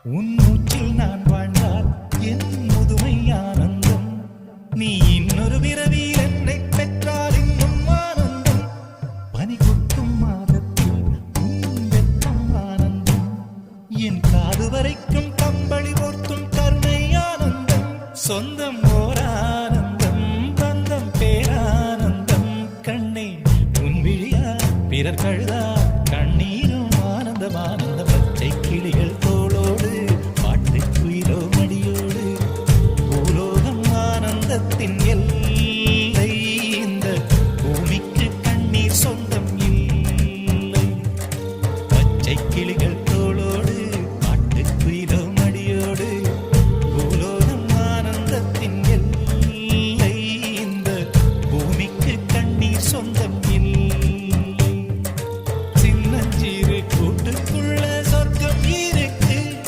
உன் மூச்சில் நான் வாழ்ந்தால் என் முதுமை ஆனந்தம். நீ இன்னொரு பிறவியில் என்னை பெற்றால் இன்னும் ஆனந்தம். பனி கொட்டும் மாதத்தில் உன் வெப்பம் ஆனந்தம். என் காது வரைக்கும் கம்பளி போர்த்தும் கருணை ஆனந்தம். சொந்தம்